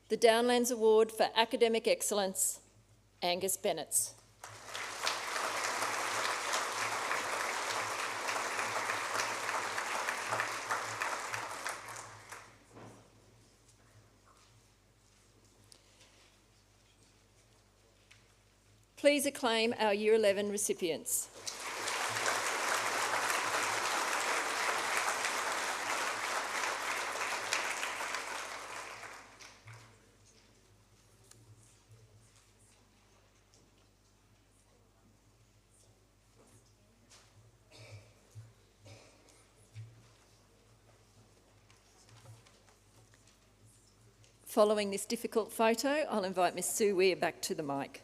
The Downlands Award for Academic Excellence, Angus Bennett. Please acclaim our Year 11 recipients. Following this difficult photo, I'll invite Miss Sue Weir back to the mic.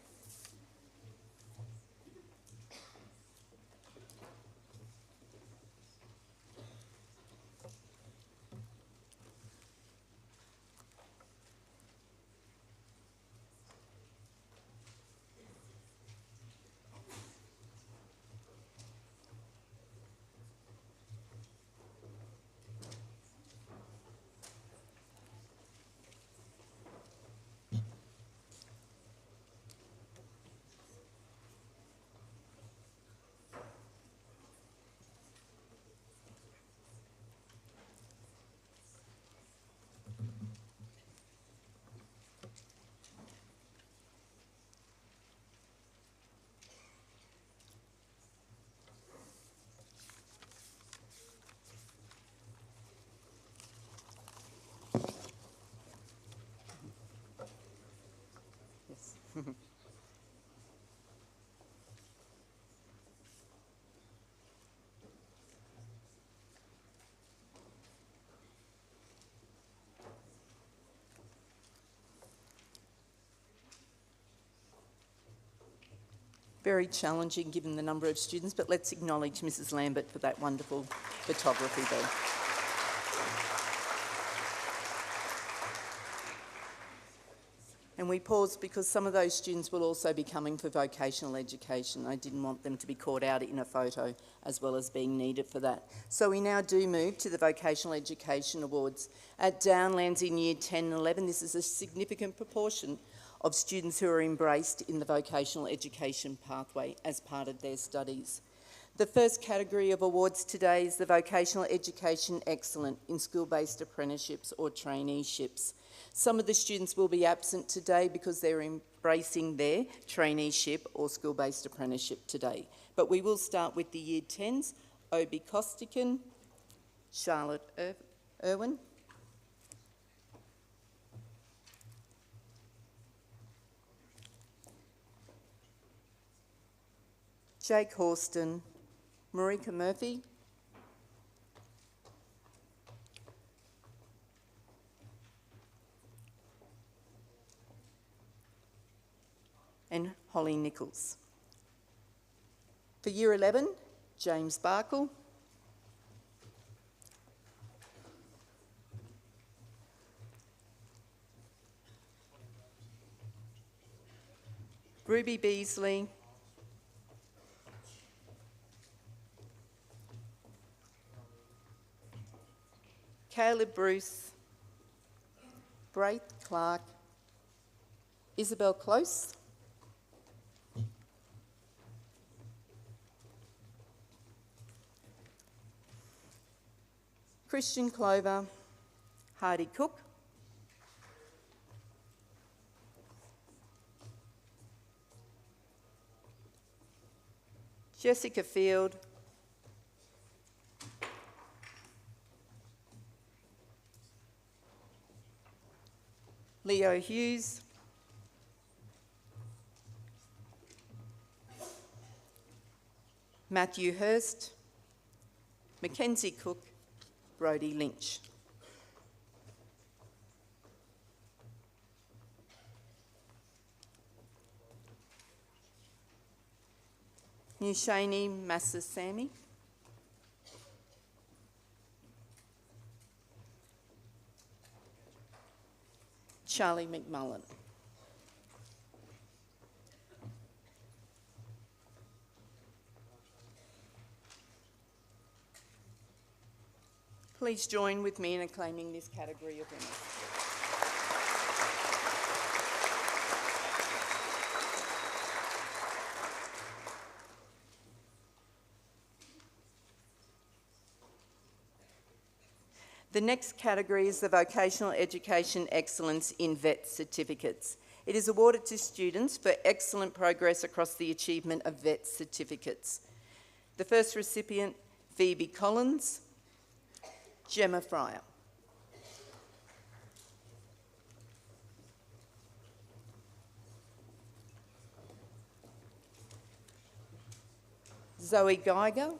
Very challenging given the number of students, but let's acknowledge Mrs. Lambert for that wonderful photography there. And we paused because some of those students will also be coming for vocational education. I didn't want them to be caught out in a photo as well as being needed for that. So we now do move to the Vocational Education Awards. At Downlands in Year 10 and 11, this is a significant proportion of students who are embraced in the vocational education pathway as part of their studies. The first category of awards today is the Vocational Education Excellent in School-Based Apprenticeships or Traineeships. Some of the students will be absent today because they're embracing their traineeship or school-based apprenticeship today. But we will start with the Year 10s, Obi Kostikin, Charlotte Irwin, Jake Horston, Marika Murphy, and Holly Nichols. For Year 11, James Barkle, Ruby Beasley, Caleb Bruce, Braith Clark, Isabel Close, Christian Clover, Hardy Cook, Jessica Field, Leo Hughes, Matthew Hurst, Mackenzie Cook, Brodie Lynch. Nushani Massasamy, Charlie McMullen. Please join with me in acclaiming this category of winners. The next category is the Vocational Education Excellence in VET Certificates. It is awarded to students for excellent progress across the achievement of VET certificates. The first recipient, Phoebe Collins, Gemma Fryer. Zoe Geiger,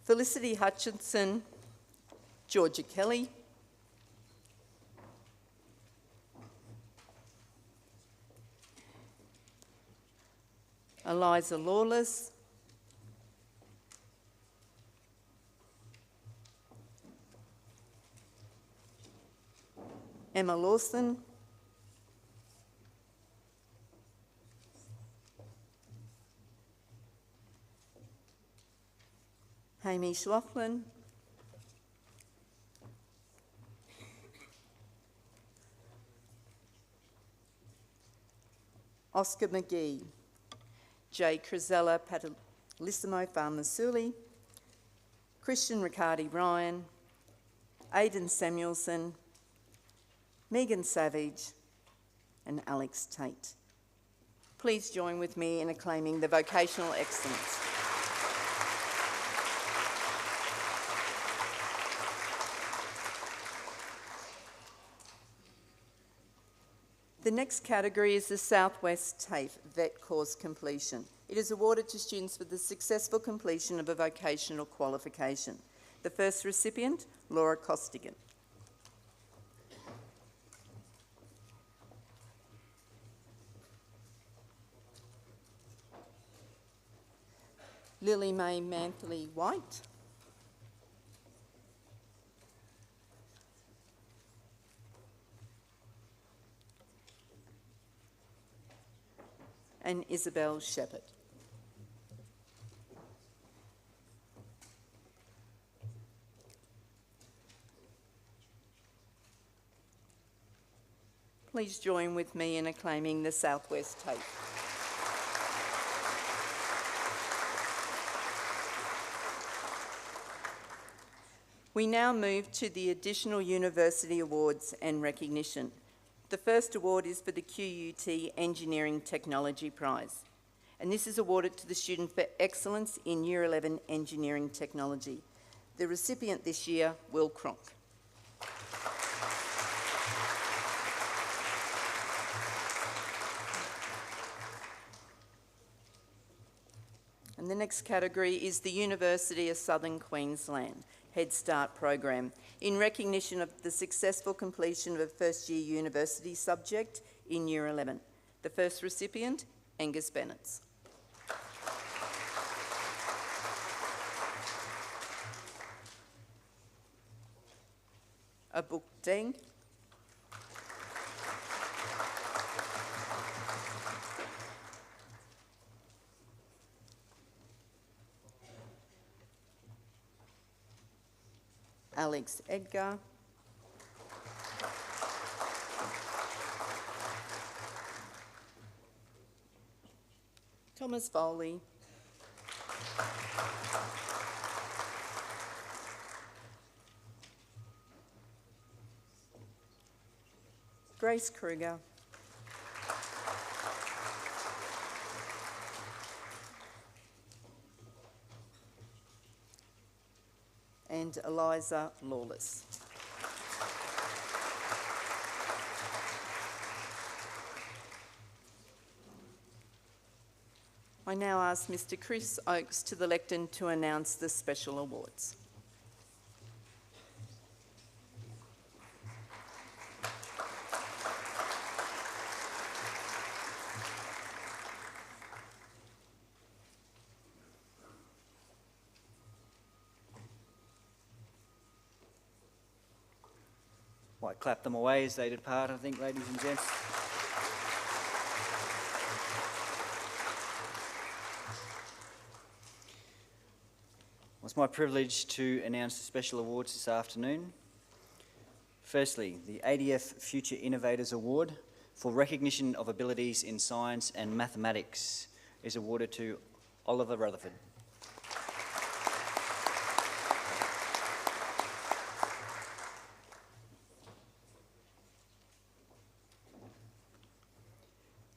Felicity Hutchinson, Georgia Kelly, Eliza Lawless, Emma Lawson, Hamish Laughlin, Oscar McGee, Jay Crizella Patalissimo Farmasuli, Christian Riccardi Ryan, Aidan Samuelson, Megan Savage, and Alex Tate. Please join with me in acclaiming the Vocational Excellence. The next category is the Southwest TAFE VET course completion. It is awarded to students for the successful completion of a vocational qualification. The first recipient, Laura Costigan. Lily May Manthly White. And Isabel Shepherd. Please join with me in acclaiming the Southwest Tape. We now move to the additional university awards and recognition. The first award is for the QUT Engineering Technology Prize, and this is awarded to the student for excellence in Year 11 Engineering Technology. The recipient this year, Will Cronk. And the next category is the University of Southern Queensland Head Start program, in recognition of the successful completion of a first-year university subject in Year 11. The first recipient, Angus Bennett. A book ding. Alex Edgar. Thomas Foley. Grace Kruger. And Eliza Lawless. I now ask Mr. Chris Oakes to the lectern to announce the special awards. Might clap them away as they depart, I think, ladies and gents. Well, it's my privilege to announce the special awards this afternoon. Firstly, the ADF Future Innovators Award for recognition of abilities in science and mathematics is awarded to Oliver Rutherford.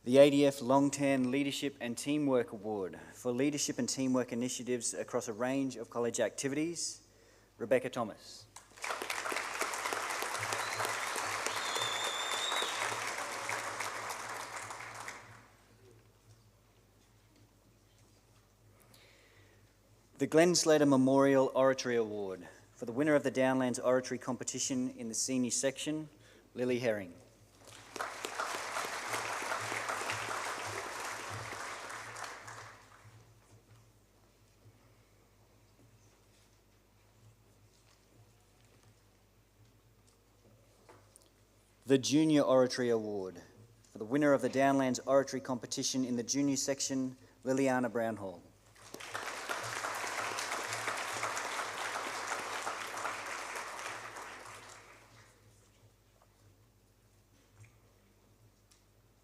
The ADF Long-Term Leadership and Teamwork Award for leadership and teamwork initiatives across a range of college activities, Rebecca Thomas. The Glenn Slater Memorial Oratory Award for the winner of the Downlands Oratory Competition in the senior section, Lily Herring. The Junior Oratory Award for the winner of the Downlands Oratory Competition in the junior section, Liliana Brownhall.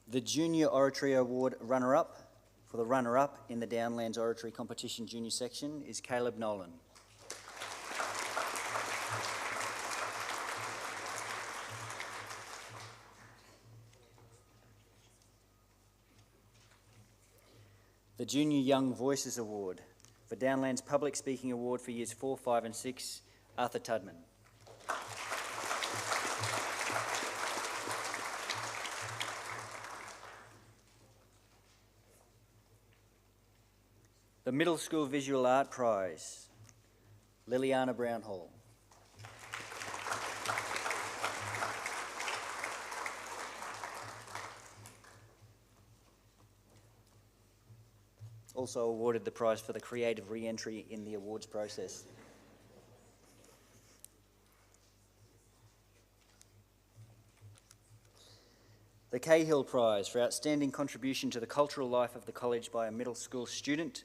The Junior Oratory Award runner-up for the runner-up in the Downlands Oratory Competition junior section is Caleb Nolan. The Junior Young Voices Award for Downlands Public Speaking Award for Years 4, 5 and 6, Arthur Tudman. The Middle School Visual Art Prize, Liliana Brownhall. also awarded the prize for the creative re-entry in the awards process. The Cahill Prize for outstanding contribution to the cultural life of the college by a middle school student.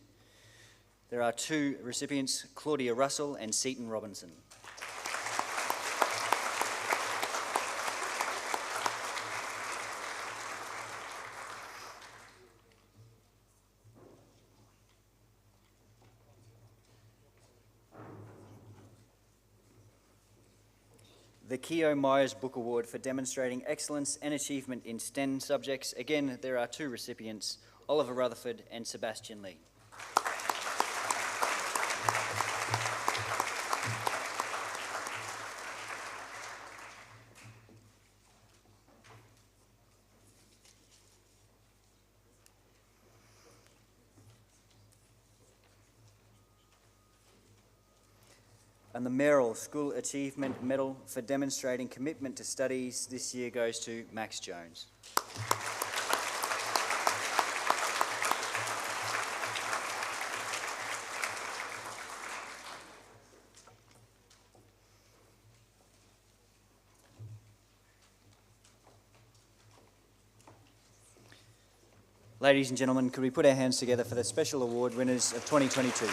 There are two recipients, Claudia Russell and Seaton Robinson. The Keogh Myers Book Award for demonstrating excellence and achievement in STEM subjects. Again, there are two recipients, Oliver Rutherford and Sebastian Lee. And the Merrill School Achievement Medal for demonstrating commitment to studies this year goes to Max Jones. Ladies and gentlemen, could we put our hands together for the special award winners of 2022?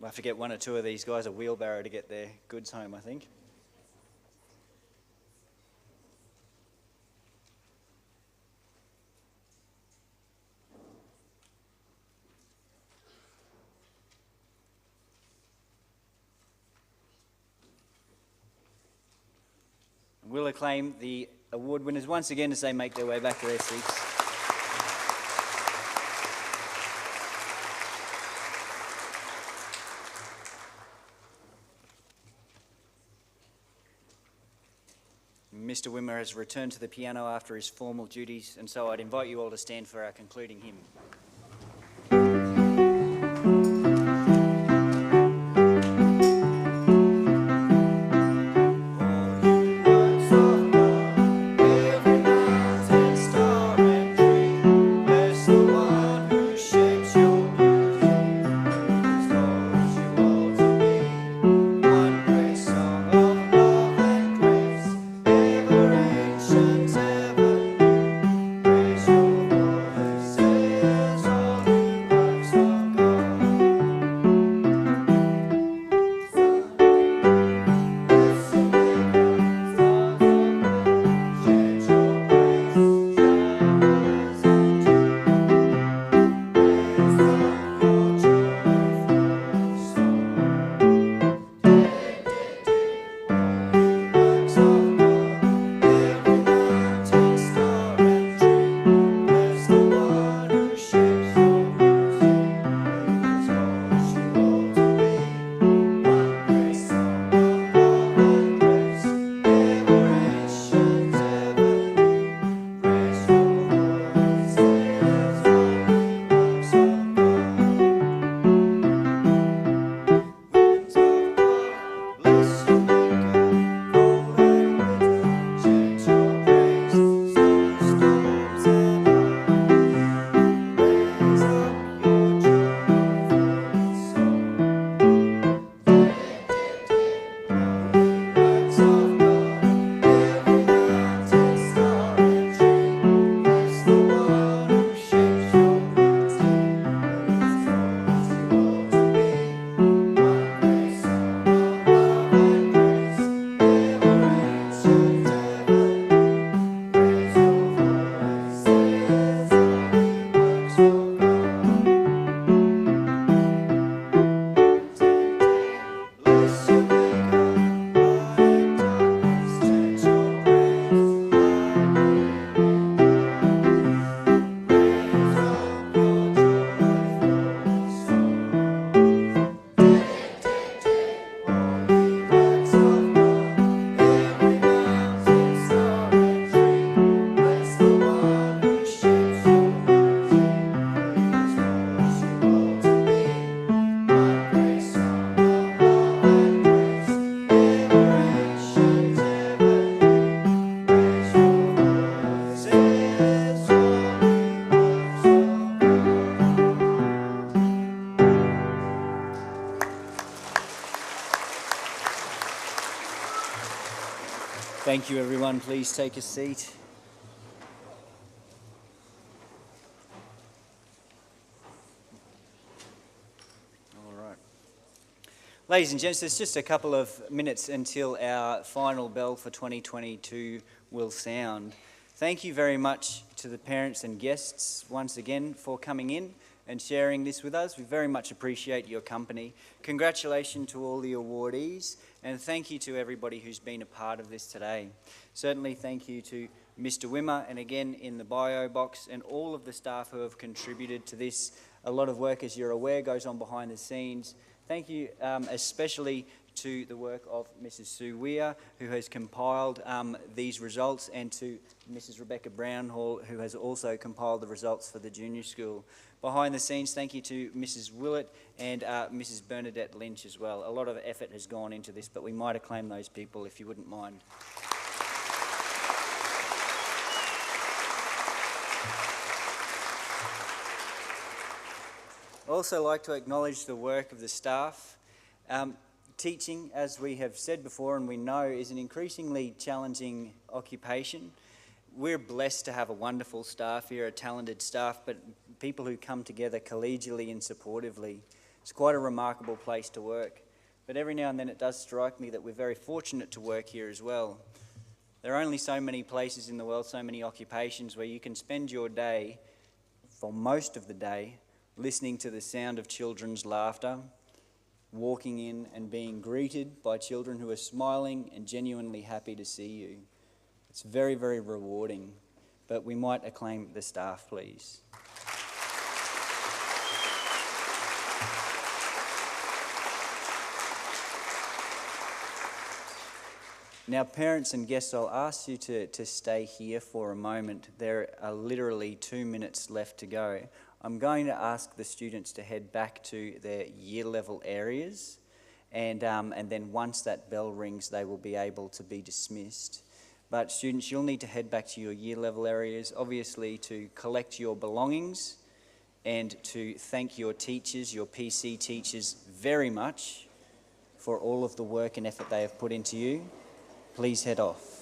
We'll have to get one or two of these guys a wheelbarrow to get their goods home, I think. We'll acclaim the award winners once again as they make their way back to their seats. Mr. Wimmer has returned to the piano after his formal duties, and so I'd invite you all to stand for our concluding hymn. Praise your voices. Thank you, everyone. Please take a seat. All right. Ladies and gents, there's just a couple of minutes until our final bell for 2022 will sound. Thank you very much to the parents and guests once again for coming in and sharing this with us. We very much appreciate your company. Congratulations to all the awardees, and thank you to everybody who's been a part of this today. Certainly thank you to Mr. Wimmer, and again in the bio box, and all of the staff who have contributed to this. A lot of work, as you're aware, goes on behind the scenes. Thank you especially to the work of Mrs. Sue Weir, who has compiled these results, and to Mrs. Rebecca Brownhall, who has also compiled the results for the junior school. Behind the scenes, thank you to Mrs. Willett and Mrs. Bernadette Lynch as well. A lot of effort has gone into this, but we might acclaim those people if you wouldn't mind. I'd also like to acknowledge the work of the staff. Teaching, as we have said before and we know, is an increasingly challenging occupation. We're blessed to have a wonderful staff here, a talented staff, but people who come together collegially and supportively. It's quite a remarkable place to work. But every now and then it does strike me that we're very fortunate to work here as well. There are only so many places in the world, so many occupations where you can spend your day, for most of the day, listening to the sound of children's laughter, walking in and being greeted by children who are smiling and genuinely happy to see you. It's very, very rewarding, but we might acclaim the staff, please. Now, parents and guests, I'll ask you to stay here for a moment. There are literally 2 minutes left to go. I'm going to ask the students to head back to their year level areas, and then once that bell rings, they will be able to be dismissed. But students, you'll need to head back to your year level areas, obviously to collect your belongings and to thank your teachers, your PC teachers, very much for all of the work and effort they have put into you. Please head off.